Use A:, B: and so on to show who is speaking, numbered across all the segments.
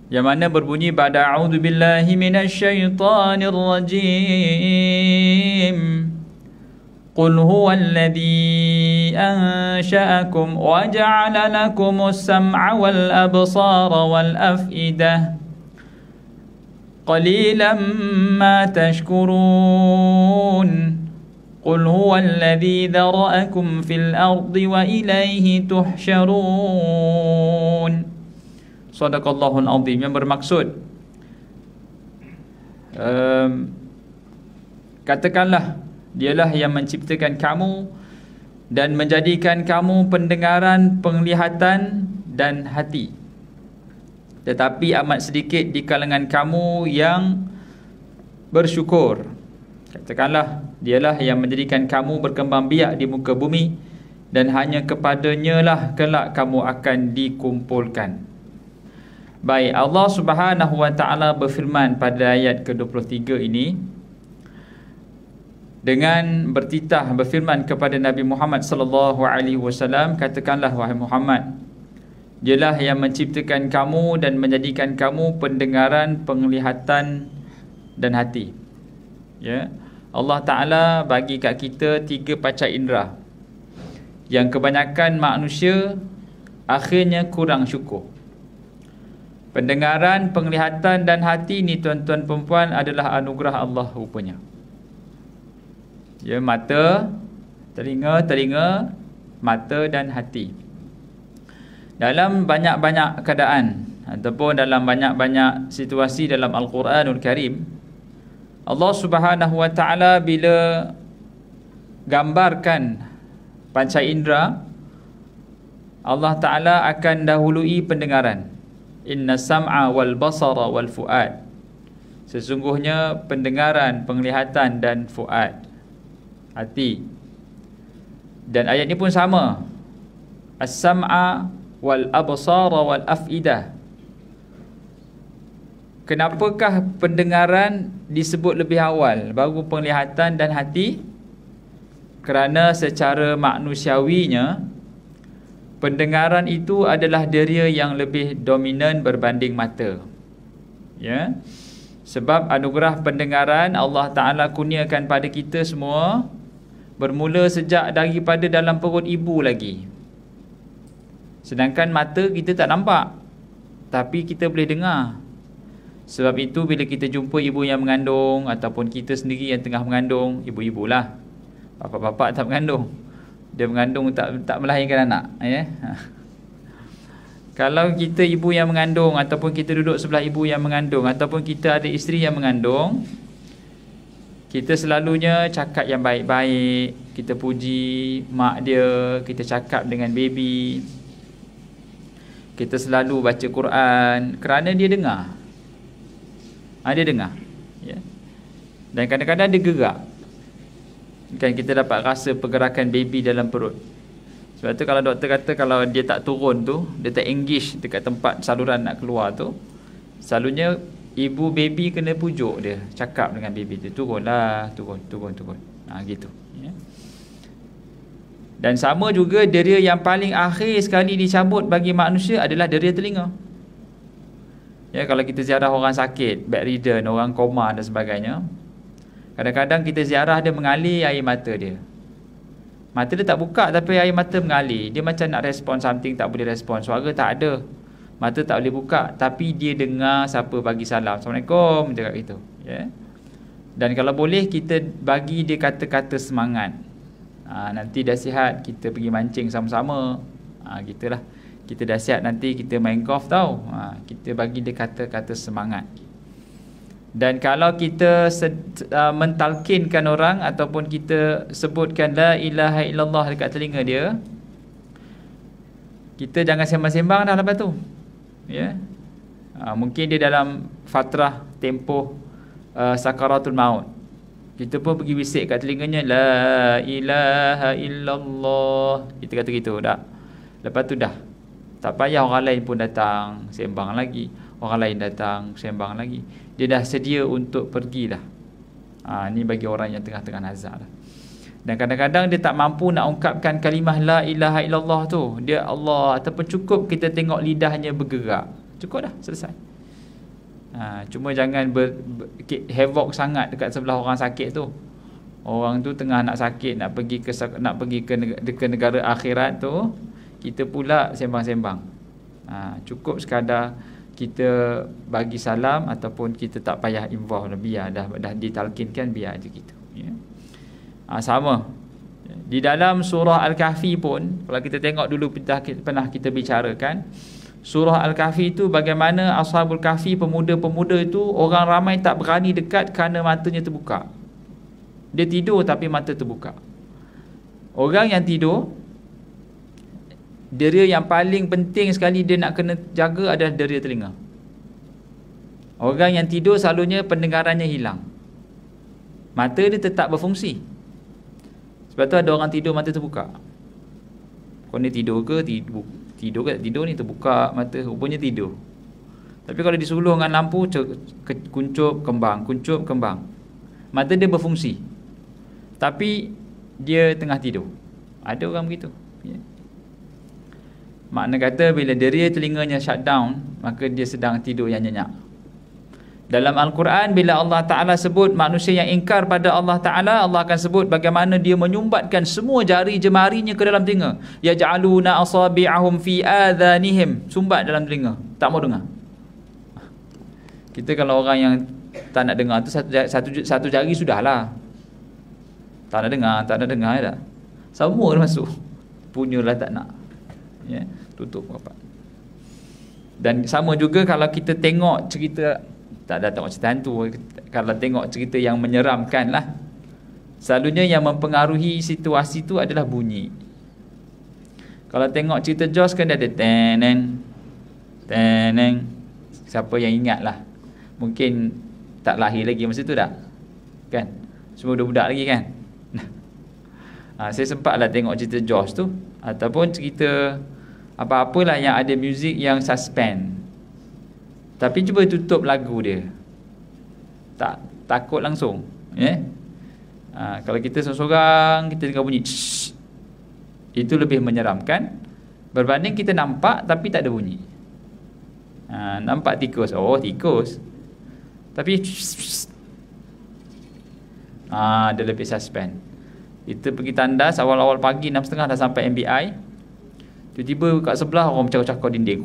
A: yang mana berbunyi ba'da a'udzu billahi minasyaitonir rajim. Qul huwallazi ansha'akum wa ja'ala lakumus sam'a wal absara wal af'idah qalilan ma tashkurun. Qul huwallazi dhara'akum fil ardi wa ilaihi tuhsyarun. Shadaqallahul azim, yang bermaksud katakanlah, dialah yang menciptakan kamu dan menjadikan kamu pendengaran, penglihatan dan hati. Tetapi amat sedikit di kalangan kamu yang bersyukur. Katakanlah, dialah yang menjadikan kamu berkembang biak di muka bumi, dan hanya kepadanya lah kelak kamu akan dikumpulkan. Baik, Allah Subhanahu wa taala berfirman pada ayat ke-23 ini dengan bertitah berfirman kepada Nabi Muhammad sallallahu alaihi wasallam, katakanlah wahai Muhammad, dialah yang menciptakan kamu dan menjadikan kamu pendengaran, penglihatan dan hati. Ya. Allah Taala bagi kat kita 3 panca indera yang kebanyakan manusia akhirnya kurang syukur. Pendengaran, penglihatan dan hati ni tuan-tuan perempuan adalah anugerah Allah rupanya. Ya, mata, telinga, mata dan hati. Dalam banyak-banyak keadaan ataupun dalam banyak-banyak situasi dalam Al-Quranul Karim, Allah Subhanahu wa taala bila gambarkan panca indera, Allah Taala akan dahului pendengaran. Inna sam'a wal basara wal fuad. Sesungguhnya pendengaran, penglihatan dan fuad, hati. Dan ayat ini pun sama. As-sam'a wal absara wal af'idah. Kenapakah pendengaran disebut lebih awal baru penglihatan dan hati? Kerana secara manusiawinya pendengaran itu adalah deria yang lebih dominan berbanding mata. Ya. Sebab anugerah pendengaran Allah Ta'ala kurniakan pada kita semua bermula sejak daripada dalam perut ibu lagi. Sedangkan mata kita tak nampak, tapi kita boleh dengar. Sebab itu bila kita jumpa ibu yang mengandung ataupun kita sendiri yang tengah mengandung, ibu-ibu lah, bapa-bapa tak mengandung, dia mengandung tak melahirkan anak, ya. Kalau kita ibu yang mengandung ataupun kita duduk sebelah ibu yang mengandung ataupun kita ada isteri yang mengandung, kita selalunya cakap yang baik-baik, kita puji mak dia, kita cakap dengan baby, kita selalu baca Quran kerana dia dengar. Dia dengar, ya. Dan kadang-kadang dia gerak. Kan kita dapat rasa pergerakan baby dalam perut. Sebab tu kalau doktor kata kalau dia tak turun tu, dia tak engage dekat tempat saluran nak keluar tu, selalunya ibu baby kena pujuk dia, cakap dengan baby tu, turunlah, turun. Gitu, ya. Dan sama juga deria yang paling akhir sekali dicabut bagi manusia adalah deria telinga. Ya, kalau kita ziarah orang sakit, bedridden, orang koma dan sebagainya, kadang-kadang kita ziarah dia mengalir air mata dia. Mata dia tak buka tapi air mata mengalir. Dia macam nak respon something, tak boleh respon. Suara tak ada, mata tak boleh buka, tapi dia dengar siapa bagi salam, Assalamualaikum, cakap gitu, ya. Dan kalau boleh kita bagi dia kata-kata semangat. Nanti dah sihat kita pergi mancing sama-sama. Gitulah. Kita dah sihat nanti kita main golf tau. Kita bagi dia kata-kata semangat. Dan kalau kita mentalkinkan orang ataupun kita sebutkan la ilaha illallah dekat telinga dia, kita jangan sembang-sembang dah lepas tu, ya. Mungkin dia dalam fatrah tempoh sakaratul maut, kita pun pergi bisik kat telinganya la ilaha illallah, kita kata gitu dah. Lepas tu dah tak payah orang lain pun datang sembang lagi, orang lain datang sembang lagi, dia dah sedia untuk pergi dah. Ni bagi orang yang tengah-tengah nazar lah. Dan kadang-kadang dia tak mampu nak ungkapkan kalimah la ilaha illallah tu, dia Allah, ataupun cukup kita tengok lidahnya bergerak, cukup dah, selesai. Cuma jangan havoc sangat dekat sebelah orang sakit tu. Orang tu tengah nak sakit, nak pergi ke negara akhirat tu, kita pula sembang-sembang. Cukup sekadar kita bagi salam ataupun kita tak payah involve, biar dah ditalkinkan, biar aja gitu, ya. Sama di dalam surah Al-Kahfi pun, kalau kita tengok dulu pernah kita bicarakan surah Al-Kahfi itu, bagaimana Ashabul Kahfi, pemuda-pemuda itu, orang ramai tak berani dekat kerana matanya terbuka. Dia tidur tapi mata terbuka. Orang yang tidur, deria yang paling penting sekali dia nak kena jaga adalah deria telinga. Orang yang tidur selalunya pendengarannya hilang, mata dia tetap berfungsi. Sebab tu ada orang tidur mata terbuka. Kau ni tidur ke? Tidur ni terbuka mata, rupanya tidur. Tapi kalau disuluh dengan lampu, kuncup kembang, mata dia berfungsi, tapi dia tengah tidur. Ada orang begitu, ya. Makna kata bila deria telinganya shut down, maka dia sedang tidur yang nyenyak. Dalam Al-Quran, bila Allah Ta'ala sebut manusia yang ingkar pada Allah Ta'ala, Allah akan sebut bagaimana dia menyumbatkan semua jari jemarinya ke dalam telinga. Yaj'aluna asabi'ahum fi adhanihim, sumbat dalam telinga, tak mau dengar. Kita kalau orang yang tak nak dengar tu, satu jari sudahlah, tak nak dengar dah. Semua masuk, punyalah tak nak, ya, tutup rapat. Dan sama juga kalau kita tengok cerita, tak ada tengok cerita hantu, kalau tengok cerita yang menyeramkan lah, selalunya yang mempengaruhi situasi tu adalah bunyi. Kalau tengok cerita Jaws kan dia ada teneng. Siapa yang ingat lah, mungkin tak lahir lagi masa tu dah, kan, semua budak-budak lagi kan. Saya sempatlah tengok cerita Jaws tu, ataupun cerita apa-apalah yang ada muzik yang suspend, tapi cuba tutup lagu dia, tak takut langsung, ya. Kalau kita seorang-seorang, kita dengar bunyi itu lebih menyeramkan berbanding kita nampak tapi tak ada bunyi. Nampak tikus, tikus, tapi dia lebih suspend. Kita pergi tandas awal-awal pagi 6.30 dah sampai MBI, tiba-tiba kat sebelah orang bercakap-cakap dinding,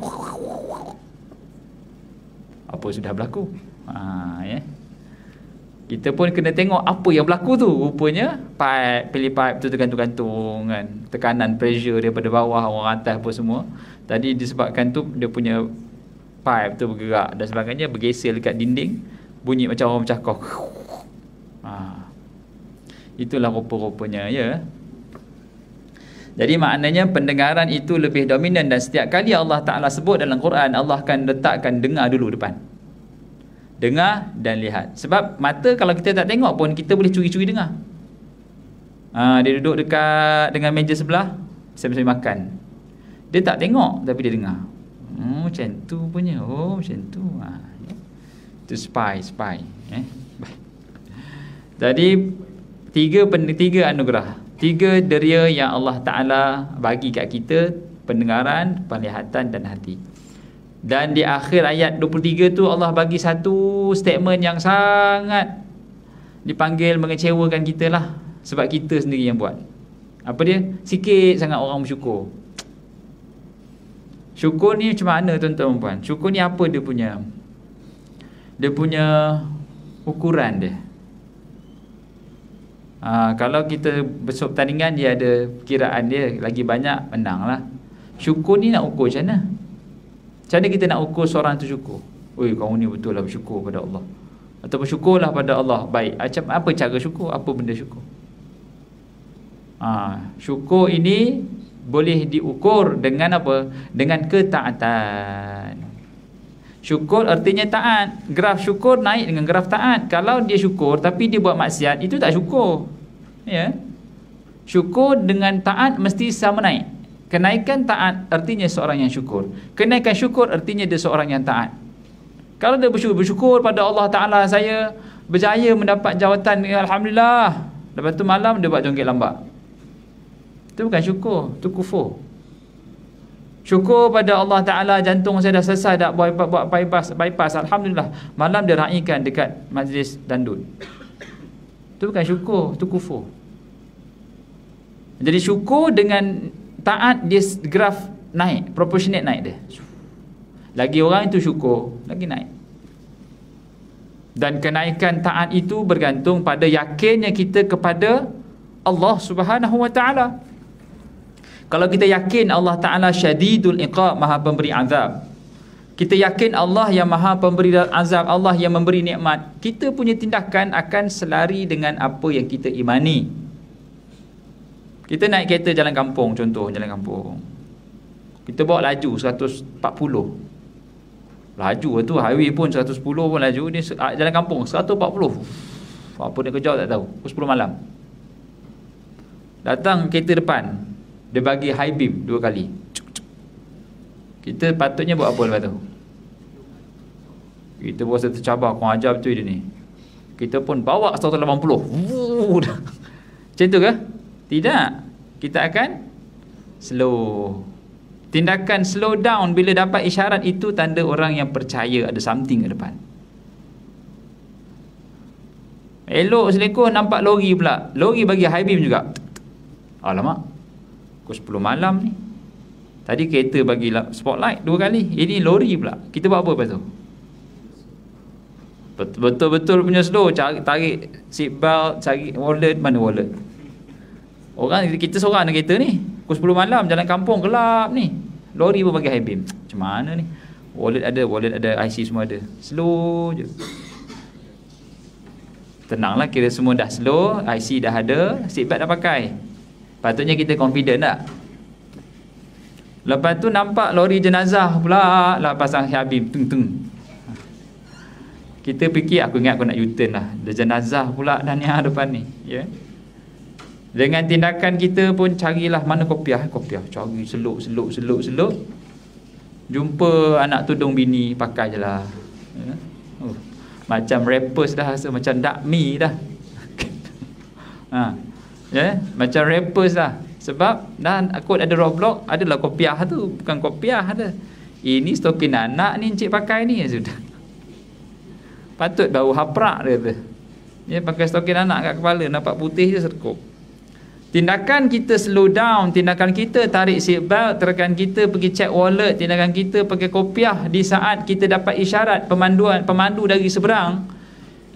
A: apa sudah berlaku, ya. Kita pun kena tengok apa yang berlaku tu. Rupanya pipe tu tergantung-gantung kan, tekanan pressure daripada bawah, orang atas apa semua. Tadi disebabkan tu dia punya pipe tu bergerak dan sebagainya, bergeser dekat dinding, bunyi macam orang bercakap. Itulah rupa-rupanya, ya. Jadi maknanya pendengaran itu lebih dominan, dan setiap kali Allah Ta'ala sebut dalam Quran, Allah akan letakkan dengar dulu depan. Dengar dan lihat. Sebab mata kalau kita tak tengok pun, kita boleh curi-curi dengar. Dia duduk dekat dengan meja sebelah, sambil makan, dia tak tengok tapi dia dengar. Macam tu punya. Macam tu. Itu spy. Jadi tiga anugerah, 3 deria yang Allah Ta'ala bagi kat kita: pendengaran, penglihatan dan hati. Dan di akhir ayat 23 tu Allah bagi satu statement yang sangat dipanggil mengecewakan kita lah, sebab kita sendiri yang buat. Apa dia? Sikit sangat orang bersyukur. Syukur ni macam mana tuan-tuan dan puan? Syukur ni apa dia punya ukuran dia? Kalau kita besok pertandingan, dia ada kiraan dia, lagi banyak menang lah. Syukur ni nak ukur macam mana? Macam mana kita nak ukur seorang tu syukur? Kau ni betul lah bersyukur pada Allah, atau bersyukurlah pada Allah baik. Macam apa cara syukur? Apa benda syukur? Syukur ini boleh diukur dengan apa? Dengan ketaatan. Syukur artinya taat. Graf syukur naik dengan graf taat. Kalau dia syukur tapi dia buat maksiat, itu tak syukur, ya. Syukur dengan taat mesti sama naik. Kenaikan taat artinya seorang yang syukur. Kenaikan syukur artinya dia seorang yang taat. Kalau dia bersyukur pada Allah Ta'ala, saya berjaya mendapat jawatan, alhamdulillah, lepas tu malam dia buat jongkit lambak, itu bukan syukur, itu kufur. Syukur pada Allah Ta'ala, jantung saya dah selesai, dah buat bypass. Alhamdulillah. Malam dia raikan dekat majlis dandut. Itu bukan syukur, itu kufur. Jadi syukur dengan taat, dia graf naik, proportionate naik dia. Lagi orang itu syukur, lagi naik. Dan kenaikan taat itu bergantung pada yakinnya kita kepada Allah Subhanahu wa Ta'ala. Kalau kita yakin Allah Ta'ala syadidul iqab, maha pemberi azab, kita yakin Allah yang maha pemberi azab, Allah yang memberi nikmat, kita punya tindakan akan selari dengan apa yang kita imani. Kita naik kereta jalan kampung, contoh jalan kampung, kita bawa laju 140, laju tu highway pun 110 pun laju, ni jalan kampung 140. Apa dia kejar tak tahu. Pukul 10 malam datang kereta depan, dia bagi high beam 2 kali. Kita patutnya buat apa lepas tu? Kita berasa tercabar, kau ajar betul dia ni. Kita pun bawa 180. Macam tu ke? Tidak. Kita akan slow. Tindakan slow down bila dapat isyarat itu tanda orang yang percaya ada something ke depan. Elok selekoh nampak lori pula. Lori bagi high beam juga. Alamak, pukul 10 malam ni. Tadi kereta bagi spotlight 2 kali, ini lori pula. Kita buat apa lepas tu? Betul-betul punya slow, tarik seat belt, cari wallet. Mana wallet? Orang kita seorang ada kereta ni, pukul 10 malam jalan kampung gelap ni, lori pun bagi high beam. Macam mana ni? Wallet ada, IC semua ada. Slow je. Tenanglah, kira semua dah slow, IC dah ada, seat belt dah pakai. Patutnya kita confident tak? Lepas tu nampak lori jenazah pula lah, pasang Habib tung. Kita fikir, aku ingat aku nak U-turn lah, ada jenazah pula dah ni depan ni, ya. Dengan tindakan kita pun carilah mana kopiah, cari seluk. Jumpa anak tudung bini, pakai je lah, ya? Macam rappers dah, rasa macam dakmi dah. Ya, macam rappers lah. Sebab dan aku ada Roblox, adalah kopiah tu, bukan kopiah ada. Ini stokin anak ni encik pakai ni, sudah. Patut bau haprak dia tu. Ya, pakai stokin anak kat kepala, nampak putih je serkup. Tindakan kita slow down, tindakan kita tarik seat belt, tindakan kita pergi check wallet, tindakan kita pakai kopiah di saat kita dapat isyarat pemandu dari seberang,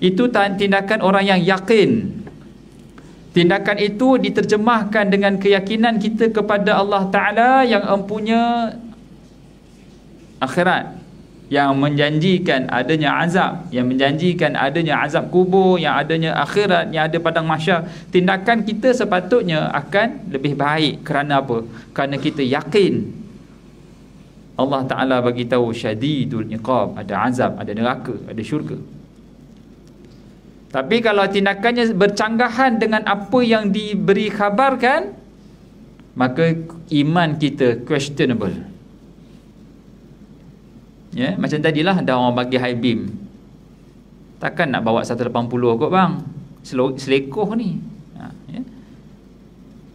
A: itu tindakan orang yang yakin. Tindakan itu diterjemahkan dengan keyakinan kita kepada Allah Ta'ala yang empunya akhirat, yang menjanjikan adanya azab, yang menjanjikan adanya azab kubur, yang adanya akhirat, yang ada padang mahsyar. Tindakan kita sepatutnya akan lebih baik. Kerana apa? Kerana kita yakin Allah Ta'ala bagi tahu syadidul iqab, ada azab, ada neraka, ada syurga. Tapi kalau tindakannya bercanggahan dengan apa yang diberi khabarkan, maka iman kita questionable. Ya, macam tadilah ada orang bagi high beam. Takkan nak bawa 180 kot bang. Selekoh ni. Ya.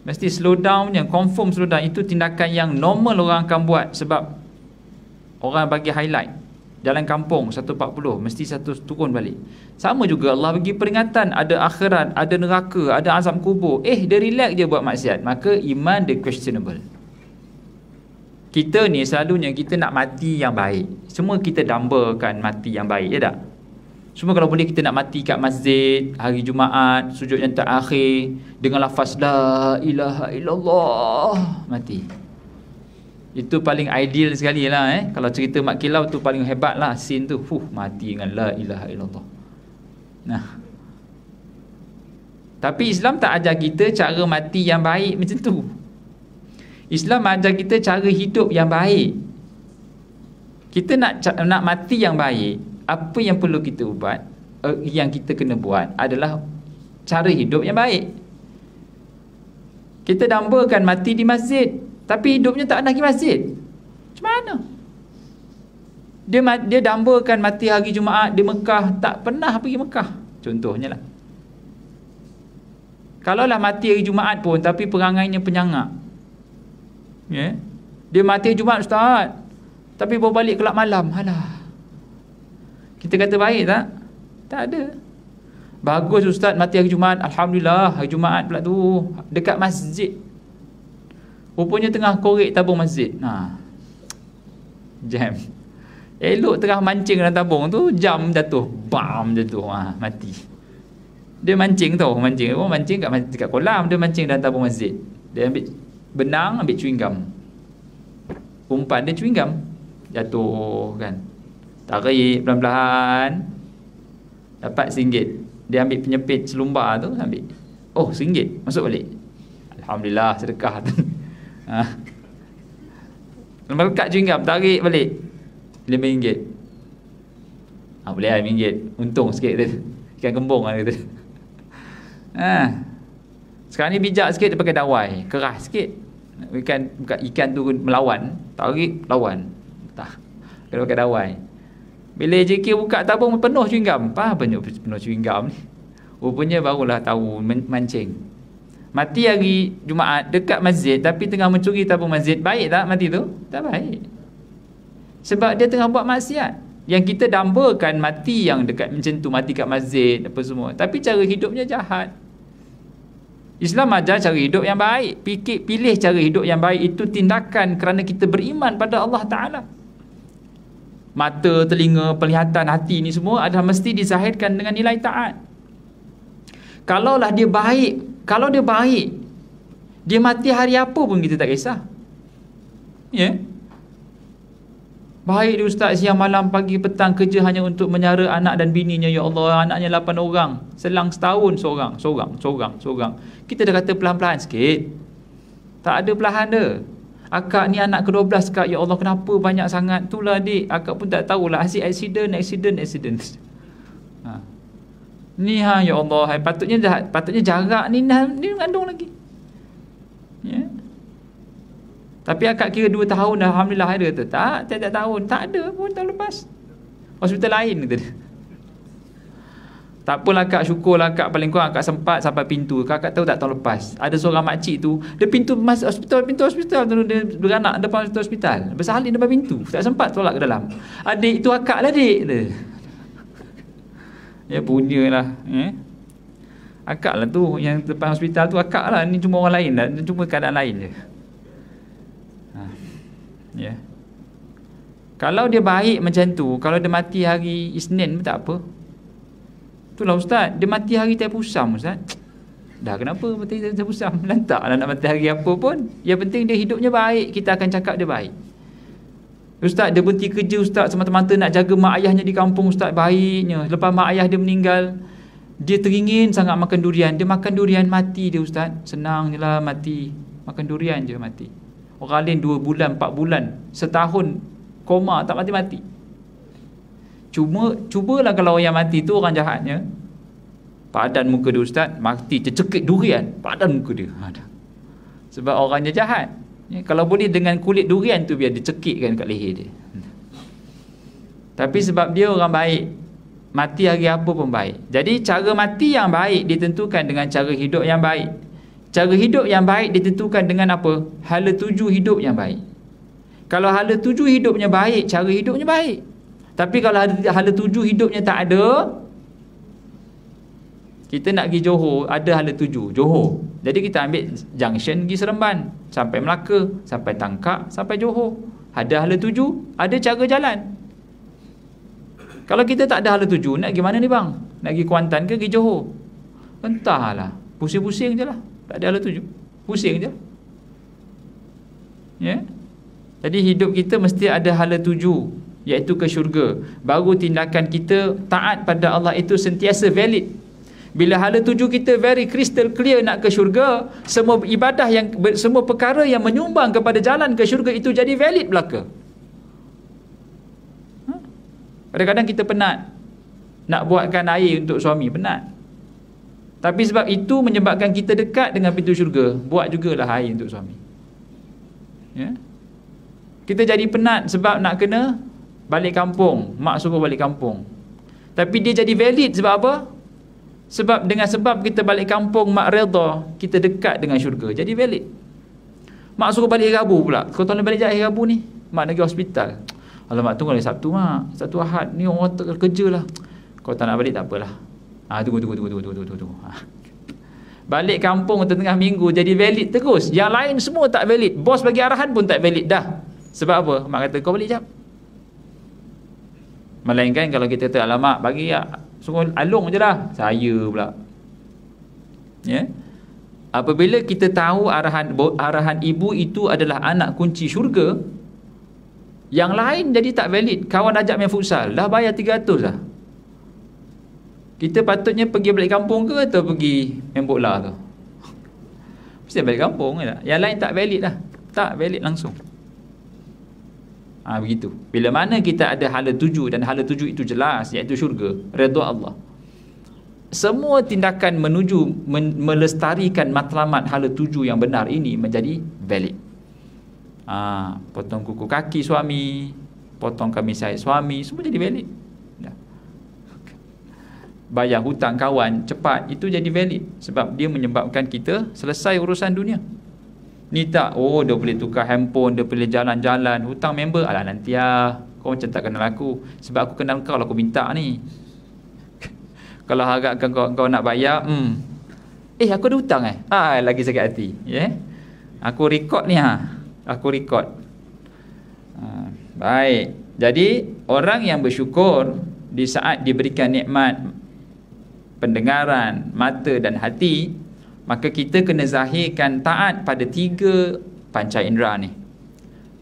A: Mesti slow down je, confirm slow down. Itu tindakan yang normal orang akan buat. Sebab orang bagi highlight jalan kampung 140, mesti satu turun balik. Sama juga Allah bagi peringatan, ada akhirat, ada neraka, ada azab kubur. Dia relax je buat maksiat, maka iman dia questionable. Kita ni selalunya kita nak mati yang baik. Semua kita dambakan mati yang baik, ya tak? Semua kalau boleh kita nak mati kat masjid hari Jumaat, sujud yang terakhir dengan lafaz la ilaha illallah, mati. Itu paling ideal sekali lah. Kalau cerita Mak Kilau tu paling hebat lah scene tu. Mati dengan la ilaha illallah. Nah, tapi Islam tak ajar kita cara mati yang baik macam tu. Islam ajar kita cara hidup yang baik. Kita nak mati yang baik, apa yang perlu kita buat, yang kita kena buat adalah cara hidup yang baik. Kita dambakan mati di masjid, tapi hidupnya tak ada pergi masjid. Macam mana? Dia dambakan mati hari Jumaat di Mekah, tak pernah pergi Mekah. Contohnya lah. Kalaulah mati hari Jumaat pun tapi perangainya penyangak, ya, Dia mati Jumaat ustaz, tapi bawa balik kelab malam. Alah, kita kata baik tak? Tak ada. Bagus ustaz mati hari Jumaat, alhamdulillah, hari Jumaat pula tu dekat masjid. Rupanya tengah korek tabung masjid. Jam. Elok tengah mancing dalam tabung tu, jam jatuh, bam jatuh, mati. Dia mancing tau, mancing kat kolam, dia mancing dalam tabung masjid. Dia ambil benang, ambil chewing gum. Umpan dia chewing gum, jatuh kan. Tarik pelan-pelan, dapat RM1. Dia ambil penyepit selumbar tu, ambil. Oh, RM1, masuk balik. Alhamdulillah, sedekah tu. Melekat chewing gum, tarik balik RM5. Boleh lah RM5. Untung sikit tu. Ikan kembung lah kata. Sekarang ni bijak sikit, dia pakai dawai. Keras sikit. Ikan tu melawan. Tarik, lawan. Tak. Kena pakai dawai. Bila JK buka tabung penuh chewing gum. Apa penuh chewing gum ni? Rupanya barulah tahu mancing. Mati hari Jumaat dekat masjid, tapi tengah mencuri tabung masjid. Baik tak mati tu? Tak baik. Sebab dia tengah buat maksiat. Yang kita dambakan mati yang dekat macam tu, mati kat masjid apa semua. Tapi cara hidupnya jahat. Islam ajar cara hidup yang baik. Pilih cara hidup yang baik. Itu tindakan kerana kita beriman pada Allah Ta'ala. Mata, telinga, penglihatan, hati ni semua adalah mesti dizahirkan dengan nilai taat. Kalaulah dia baik, kalau dia baik, dia mati hari apa pun kita tak kisah. Ya? Baik dia ustaz, siang malam pagi petang kerja hanya untuk menyara anak dan bininya. Ya Allah, anaknya 8 orang, selang setahun seorang. Kita dah kata pelan-pelan sikit. Tak ada perlahan dia. Akak ni anak ke-12 kak. Ya Allah, kenapa banyak sangat? Itulah adik, akak pun tak tahulah. Accident. Ni ya Allah, patutnya jarak ni mengandung lagi. Ya. Tapi akak kira 2 tahun dah, alhamdulillah ada tu. Tak tahun, tak ada pun tahun lepas. Hospital lain kata dia. Tak apalah kak, syukurlah kak, paling kurang akak sempat sampai pintu. Kakak tahu tak tahun lepas ada seorang makcik tu, dia pintu hospital tu, dia beranak depan hospital, bersalin depan pintu, tak sempat tolak ke dalam. Adik tu akak lah adik dia. Ya punyalah, akak lah tu yang depan hospital tu, akak lah, ni cuma orang lain lah, cuma keadaan lain je. Ya. Kalau dia baik macam tu, kalau dia mati hari Isnin pun tak apa. Itulah ustaz, dia mati hari Taipusam ustaz. Dah kenapa mati hari Taipusam? Lantaklah nak mati hari apa pun. Yang penting dia hidupnya baik, kita akan cakap dia baik. Ustaz, dia berhenti kerja ustaz semata-mata nak jaga mak ayahnya di kampung ustaz, baiknya. Lepas mak ayah dia meninggal, dia teringin sangat makan durian. Dia makan durian, mati dia ustaz. Senang je lah mati. Makan durian je mati. Orang lain 2 bulan, 4 bulan, setahun koma tak mati-mati. Cubalah kalau orang yang mati tu orang jahatnya, padan muka dia ustaz, mati tercekik durian padan muka dia. Sebab orangnya jahat. Ya, kalau boleh dengan kulit durian tu biar dicekikkan kat leher dia. Tapi sebab dia orang baik, mati hari apa pun baik. Jadi cara mati yang baik ditentukan dengan cara hidup yang baik. Cara hidup yang baik ditentukan dengan apa? Hala tuju hidup yang baik. Kalau hala tuju hidupnya baik, cara hidupnya baik. Tapi kalau hala tuju hidupnya tak ada, kita nak pergi Johor, ada hala tuju Johor, jadi kita ambil junction pergi Seremban, sampai Melaka, sampai Tangkak, sampai Johor. Ada hala tuju, ada cara jalan. Kalau kita tak ada hala tuju, nak pergi mana ni bang? Nak pergi Kuantan ke pergi Johor? Entahlah, pusing-pusing je lah. Tak ada hala tuju, pusing je. Ya? Jadi hidup kita mesti ada hala tuju, iaitu ke syurga. Baru tindakan kita taat pada Allah itu sentiasa valid. Bila hala tuju kita very crystal clear nak ke syurga, semua ibadah semua perkara yang menyumbang kepada jalan ke syurga itu jadi valid belaka. Kadang-kadang kita penat nak buatkan air untuk suami, penat. Tapi sebab itu menyebabkan kita dekat dengan pintu syurga, buat jugalah air untuk suami. Ya? Kita jadi penat sebab nak kena balik kampung, mak suruh balik kampung. Tapi dia jadi valid sebab apa? Sebab kita balik kampung, mak redha, kita dekat dengan syurga, jadi valid. Mak suruh balik hari Rabu pula. Kau tolong balik je hari Rabu ni. Mak nak pergi hospital. Alamak, tunggu hari Sabtu mak. Sabtu Ahad ni orang kerja lah. Kau tak nak balik tak apalah. Tunggu. Balik kampung tengah minggu jadi valid terus. Yang lain semua tak valid. Bos bagi arahan pun tak valid dah. Sebab apa? Mak kata kau balik jap. Melainkan kalau kita kata alamak bagi ya, suruh alung je lah. Saya pula. Ya. Apabila kita tahu arahan ibu itu adalah anak kunci syurga, yang lain jadi tak valid. Kawan ajak main futsal, dah bayar 300 dah. Kita patutnya pergi balik kampung ke atau pergi main bola tu? Mesti balik kampung je. Yang lain tak valid dah. Tak valid langsung. Begitu. Bila mana kita ada hala tuju, dan hala tuju itu jelas, iaitu syurga, redha Allah, semua tindakan menuju melestarikan matlamat hala tuju yang benar ini menjadi valid. Potong kuku kaki suami, potong kambing sait suami, semua jadi valid. Bayar hutang kawan cepat, itu jadi valid, sebab dia menyebabkan kita selesai urusan dunia. Ni tak, dia boleh tukar handphone, dia boleh jalan-jalan, hutang member, alah nanti kau macam tak kenal aku, sebab aku kenal kau lah aku minta ni. Kalau harapkan kau nak bayar, aku ada hutang lagi sakit hati. Aku record ni aku record. Baik. Jadi orang yang bersyukur di saat diberikan nikmat pendengaran, mata dan hati, maka kita kena zahirkan taat pada 3 panca indera ni.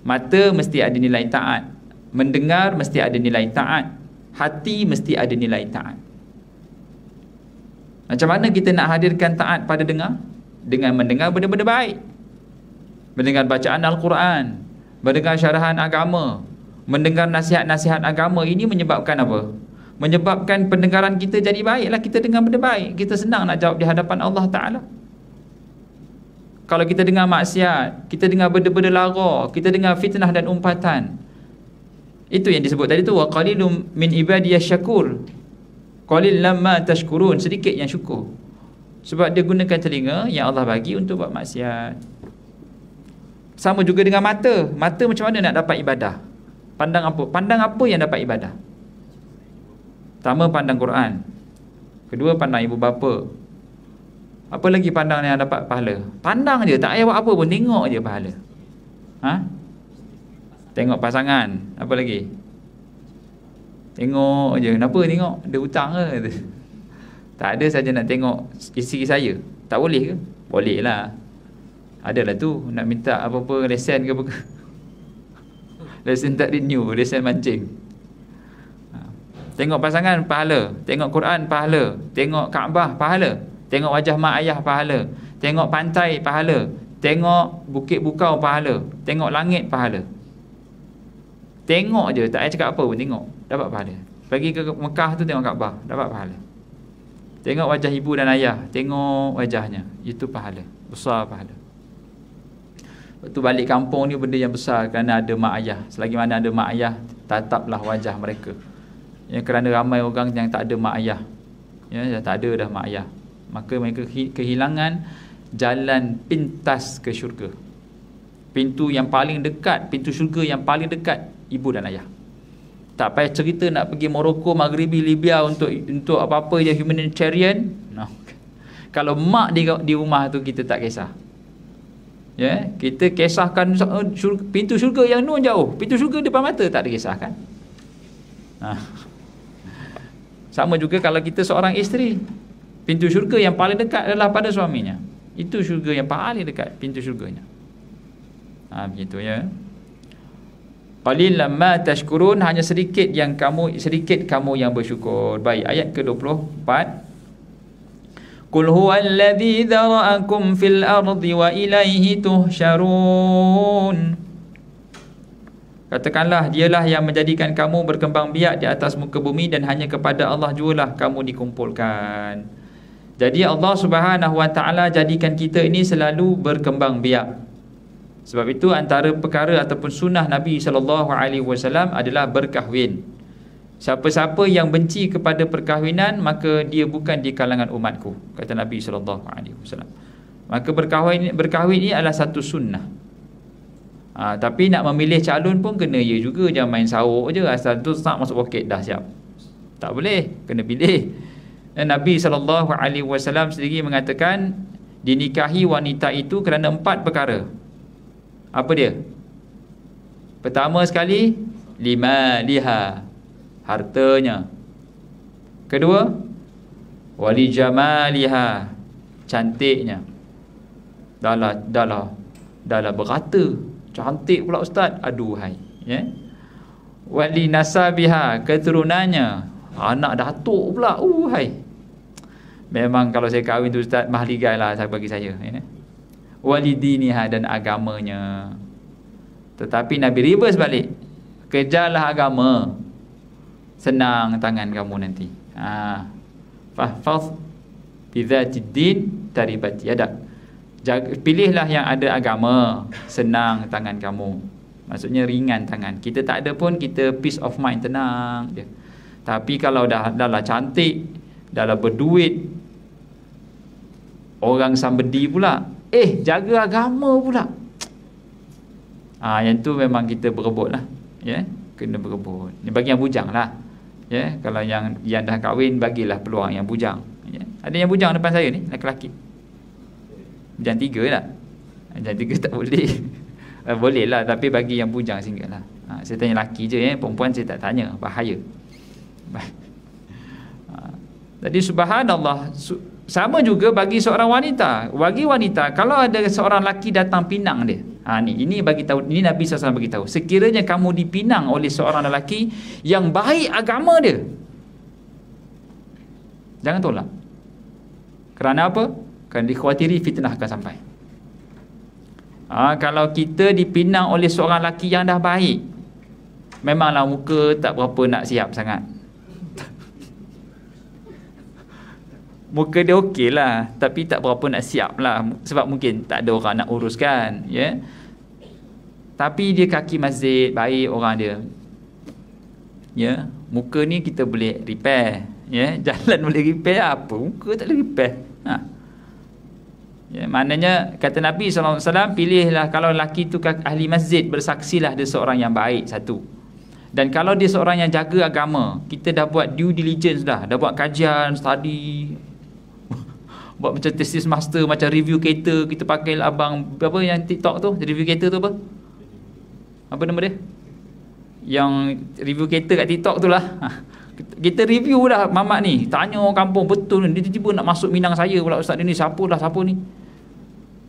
A: Mata mesti ada nilai taat, mendengar mesti ada nilai taat, hati mesti ada nilai taat. Macam mana kita nak hadirkan taat pada dengar? Dengan mendengar benda-benda baik, mendengar bacaan Al-Quran, mendengar syarahan agama, mendengar nasihat-nasihat agama. Ini menyebabkan apa? Menyebabkan pendengaran kita jadi baiklah. Kita dengar benda baik, kita senang nak jawab di hadapan Allah Ta'ala. Kalau kita dengar maksiat, kita dengar benda-benda lara, kita dengar fitnah dan umpatan, itu yang disebut tadi tu, wa qalilum min ibadiyasy syakur, qalil lamma tashkurun, sedikit yang syukur. Sebab dia gunakan telinga yang Allah bagi untuk buat maksiat. Sama juga dengan mata. Mata macam mana nak dapat ibadah? Pandang apa? Pandang apa yang dapat ibadah? Pertama, pandang Quran. Kedua, pandang ibu bapa. Apa lagi pandang yang dapat pahala? Pandang je, tak payah buat apa pun, tengok je pahala. Tengok pasangan. Apa lagi? Tengok je. Kenapa tengok? Dia hutang ke? Tak ada saja nak tengok isteri saya. Tak boleh ke? Boleh lah. Adalah tu, nak minta apa-apa lesen ke apa ke. Lesen tak renew, lesen mancing. Tengok pasangan, pahala. Tengok Quran, pahala. Tengok Kaabah, pahala. Tengok wajah mak ayah, pahala. Tengok pantai, pahala. Tengok bukit bukau, pahala. Tengok langit, pahala. Tengok je, tak payah cakap apa pun, tengok, dapat pahala. Pergi ke Mekah tu tengok Kaabah, dapat pahala. Tengok wajah ibu dan ayah, tengok wajahnya, itu pahala, besar pahala. Waktu balik kampung ni benda yang besar, kerana ada mak ayah. Selagi mana ada mak ayah, tataplah wajah mereka. Kerana ramai orang yang tak ada mak ayah, tak ada dah mak ayah, maka mereka kehilangan jalan pintas ke syurga. Pintu yang paling dekat, pintu syurga yang paling dekat, ibu dan ayah. Tak payah cerita nak pergi Morocco, Maghribi, Libya untuk apa-apa je humanitarian. Kalau mak di rumah tu kita tak kisah. Kita kisahkan pintu syurga yang nun jauh, pintu syurga depan mata tak dikisahkan. Sama juga kalau kita seorang isteri, pintu syurga yang paling dekat adalah pada suaminya. Itu syurga yang paling dekat, pintu syurganya. Begitu ya. Qalil lamma tashkurun, hanya sedikit kamu yang bersyukur. Baik, ayat ke-24. Qul huwallazi dzara'akum fil ardi wa ilaihi tuhsyarun. Katakanlah, dialah yang menjadikan kamu berkembang biak di atas muka bumi, dan hanya kepada Allah jualah kamu dikumpulkan. Jadi Allah Subhanahu wa ta'ala jadikan kita ini selalu berkembang biak. Sebab itu antara perkara ataupun sunnah Nabi SAW adalah berkahwin. Siapa-siapa yang benci kepada perkahwinan, maka dia bukan di kalangan umatku, kata Nabi SAW. Maka berkahwin ini adalah satu sunnah. Tapi nak memilih calon pun kena ya juga, jangan main sawuk je asal tu tak masuk poket dah siap. Tak boleh, kena pilih. Dan Nabi SAW sendiri mengatakan dinikahi wanita itu kerana 4 perkara. Apa dia? Pertama sekali, lima liha, hartanya. Kedua, wali jamaliha, cantiknya. Dah berkata cantik pula ustaz, aduhai, ya. Wali nasabiha, keturunannya, anak datuk pula, hai. Memang kalau saya kahwin tu ustaz mahligai lah bagi saya, ya. Wali diniha, dan agamanya. Tetapi Nabi reverse balik, kejarlah agama, senang tangan kamu nanti. Fahfaz bidzatid din taribat yadak. Pilihlah yang ada agama, senang tangan kamu. Maksudnya ringan tangan. Kita tak ada pun, kita peace of mind, tenang je. Tapi kalau dah lah cantik, dah lah berduit, orang sambedi pula, jaga agama pula, yang tu memang kita berebut lah, ya, kena berebut. Ni bagi yang bujang lah, ya. Kalau yang dah kahwin, bagilah peluang yang bujang, ya. Ada yang bujang depan saya ni, lelaki-lelaki. Bujang 3 lah. Bujang 3 tak boleh. Boleh lah, tapi bagi yang bujang singgah lah. Saya tanya lelaki je, ya. Perempuan saya tak tanya, bahaya. Jadi subhanallah, sama juga bagi seorang wanita. Bagi wanita, kalau ada seorang lelaki datang pinang dia, ini bagi tahu, ini Nabi SAW bagi tahu, sekiranya kamu dipinang oleh seorang lelaki yang baik agama dia, jangan tolak. Kerana apa? Kerana dikhawatiri fitnah akan sampai. Kalau kita dipinang oleh seorang lelaki yang dah baik, memanglah muka tak berapa nak siap sangat. Muka dia okey lah, tapi tak berapa nak siap lah, sebab mungkin tak ada orang nak uruskan, ya. Tapi dia kaki masjid, baik orang dia, ya. Muka ni kita boleh repair, ya. Jalan boleh repair, apa muka tak boleh repair, ya. Maknanya kata Nabi SAW, pilihlah, kalau lelaki tu ahli masjid, bersaksilah dia seorang yang baik, satu. Dan kalau dia seorang yang jaga agama, kita dah buat due diligence dah buat kajian, study, buat macam thesis master, macam review kereta, kita pakai abang apa yang TikTok tu, review kereta tu apa nama dia, yang review kereta kat TikTok tu lah. Kita review dah mamat ni, tanya orang kampung, betul ni, dia tiba-tiba nak masuk minang saya pula, ustaz ni siapa ni.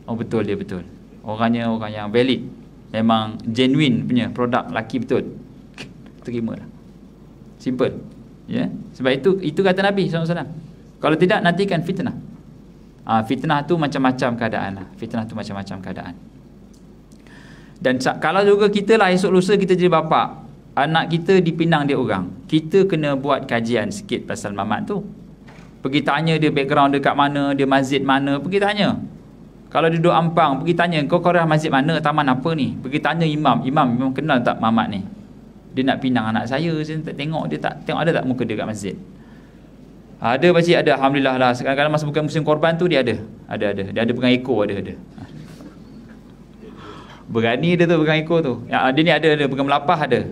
A: Betul, dia betul, orangnya orang yang valid, memang genuine punya produk, laki betul, terima lah, simple, ya. Sebab itu kata Nabi SAW, kalau tidak nantikan fitnah. Fitnah tu macam-macam keadaan lah. Fitnah tu macam-macam keadaan. Dan kalau juga kita lah esok lusa kita jadi bapa, anak kita dipinang dia orang, kita kena buat kajian sikit pasal mamat tu. Pergi tanya dia background dia kat mana, dia masjid mana, pergi tanya. Kalau dia duduk Ampang, pergi tanya, kau korang masjid mana, taman apa ni. Pergi tanya imam kenal tak mamat ni. Dia nak pinang anak saya tak tengok, dia tak tengok ada tak muka dia kat masjid. Ada pakcik, ada, alhamdulillah lah. Kadang-kadang masa bukan musim korban tu dia ada. Dia ada pegang ekor, ada. Berani dia tu pegang ekor tu. Dia ni ada pegang melapah ada.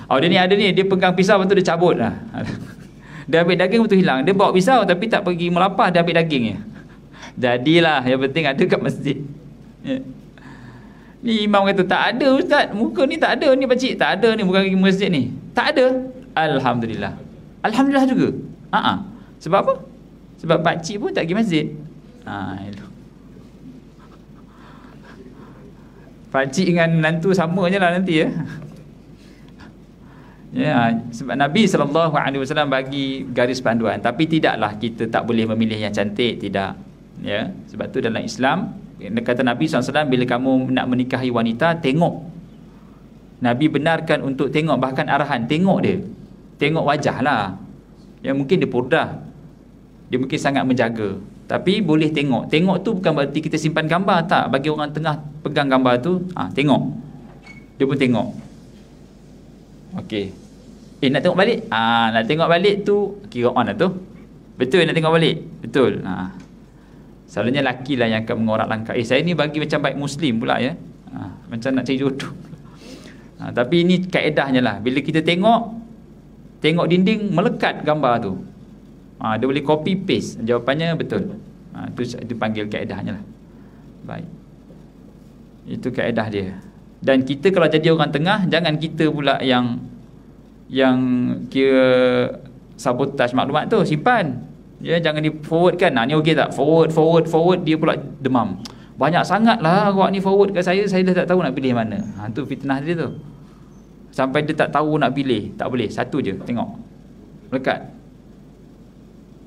A: Dia ni ada ni, dia pegang pisau lepas tu dia cabut lah. Dia ambil daging betul hilang. Dia bawa pisau tapi tak pergi melapah, dia ambil dagingnya. Jadilah, yang penting ada kat masjid. Ni imam kata tak ada ustaz, muka ni tak ada ni pakcik, tak ada ni bukan pergi masjid ni. Tak ada. Alhamdulillah juga. Sebab apa? Sebab pakcik pun tak pergi masjid. Pakcik dengan menantu sama je lah nanti, ya. Sebab Nabi SAW bagi garis panduan. Tapi tidaklah kita tak boleh memilih yang cantik, tidak, ya. Sebab tu dalam Islam kata Nabi SAW, bila kamu nak menikahi wanita, tengok. Nabi benarkan untuk tengok, bahkan arahan, tengok dia, tengok wajah lah. Ya, mungkin dia purdah, dia mungkin sangat menjaga, tapi boleh tengok. Tengok tu bukan berarti kita simpan gambar, tak. Bagi orang tengah pegang gambar tu, tengok, dia pun tengok. Okey, nak tengok balik? Nak tengok balik tu kira on lah tu. Betul, nak tengok balik, betul. Selalunya laki lah yang akan mengorak langkah. Saya ni bagi macam baik Muslim pula, ya. macam nak cari jodoh. Tapi ini kaedahnya lah. Bila kita tengok dinding, melekat gambar tu. Dia boleh copy paste. Jawapannya betul. Itu panggil kaedahnya lah. Baik. Itu kaedah dia. Dan kita kalau jadi orang tengah, jangan kita pula yang kira sabotaj maklumat tu, simpan. Ya, jangan di forwardkan. Ni okey tak? Forward, dia pula demam. Banyak sangat lah awak ni forward kat saya dah tak tahu nak pilih mana. Tu fitnah dia tu. Sampai dia tak tahu nak pilih. Tak boleh, satu je, tengok. Melekat.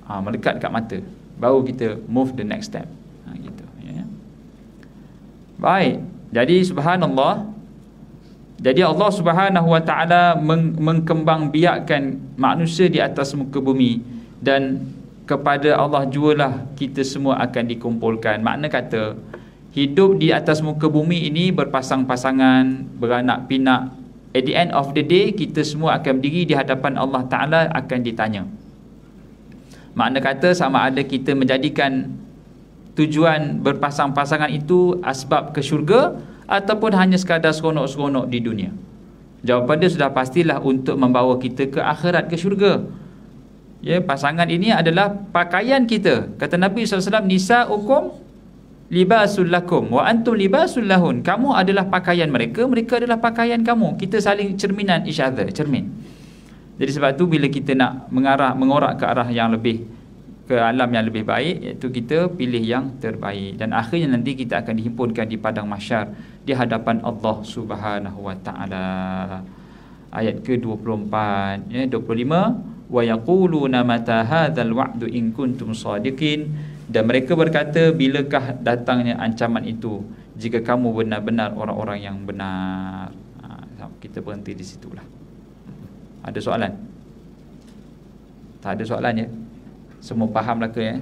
A: Melekat kat mata. Baru kita move the next step. Gitu. Ya. Baik. Jadi subhanallah. Jadi Allah Subhanahu Wa Taala mengkembangbiakkan manusia di atas muka bumi, dan kepada Allah jualah kita semua akan dikumpulkan. Makna kata hidup di atas muka bumi ini berpasang-pasangan, beranak pinak. At the end of the day, kita semua akan berdiri di hadapan Allah Ta'ala, akan ditanya. Makna kata sama ada kita menjadikan tujuan berpasang-pasangan itu asbab ke syurga, ataupun hanya sekadar seronok-seronok di dunia. Jawapan dia sudah pastilah untuk membawa kita ke akhirat, ke syurga. Ya, pasangan ini adalah pakaian kita. Kata Nabi SAW, nisa'ukum libasul lakum wa antum libasul lahun. Kamu adalah pakaian mereka, mereka adalah pakaian kamu. Kita saling cerminan each other, cermin. Jadi sebab tu bila kita nak mengorak ke arah yang lebih, ke alam yang lebih baik, iaitu kita pilih yang terbaik, dan akhirnya nanti kita akan dihimpunkan di padang mahsyar di hadapan Allah Subhanahu Wa Taala. Ayat ke-24, ya, 25, wa yaquluna mata hadzal wa'du in kuntum shadiqin. Dan mereka berkata, bilakah datangnya ancaman itu jika kamu benar-benar orang-orang yang benar. Kita berhenti di situlah. Ada soalan? Tak ada soalan ya? Semua fahamlah ke ya?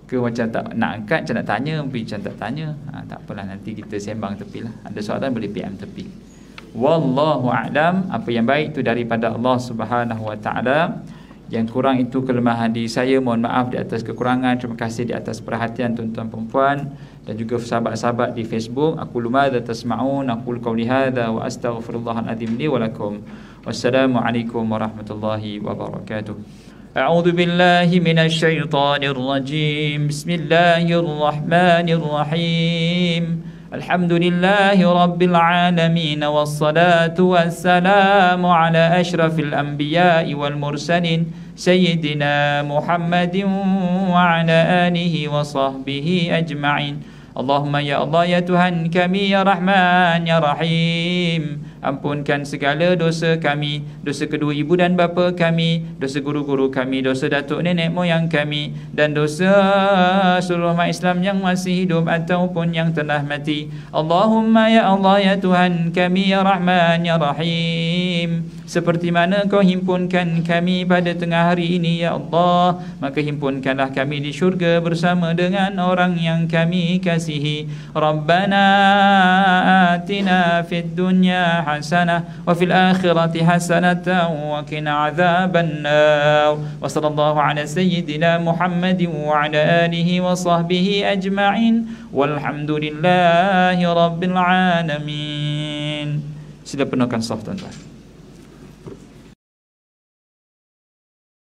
A: Ke macam tak nak angkat, macam nak tanya, macam tak tanya. Tak apalah, nanti kita sembang tepilah. Ada soalan boleh PM tepi. Wallahu a'lam. Apa yang baik itu daripada Allah Subhanahu Wa Taala. Yang kurang itu kelemahan diri saya. Mohon maaf di atas kekurangan. Terima kasih di atas perhatian tuan-tuan perempuan dan juga sahabat-sahabat di Facebook. Aku lumadha tasma'un, aku qawli hadha wa astaghfirullahal azim li wa lakum. Wassalamualaikum warahmatullahi wabarakatuh. A'udzu billahi minasy syaithanir rajim. Bismillahirrahmanirrahim. Alhamdulillahi rabbil alamin, wassalatu wassalamu ala asyrafil anbiya'i wal mursalin sayyidina Muhammadin wa ala alihi wa sahbihi ajma'in. Allahumma ya Allah ya Tuhan kami, ya Rahman ya Rahim, ampunkan segala dosa kami, dosa kedua ibu dan bapa kami, dosa guru-guru kami, dosa datuk nenek moyang kami, dan dosa seluruh umat Islam yang masih hidup ataupun yang telah mati. Allahumma ya Allah ya Tuhan kami, ya Rahman ya Rahim, seperti mana Kau himpunkan kami pada tengah hari ini ya Allah, maka himpunkanlah kami di syurga bersama dengan orang yang kami kasihi. Rabbana atina fid dunya hasanah wa fil akhirati hasanatan wa qina adzaban nar. Wa sallallahu ala sayyidina Muhammadin wa ala alihi wa sahbihi ajma'in. Walhamdulillahi rabbil alamin. Sila penuhkan saf tuan-tuan.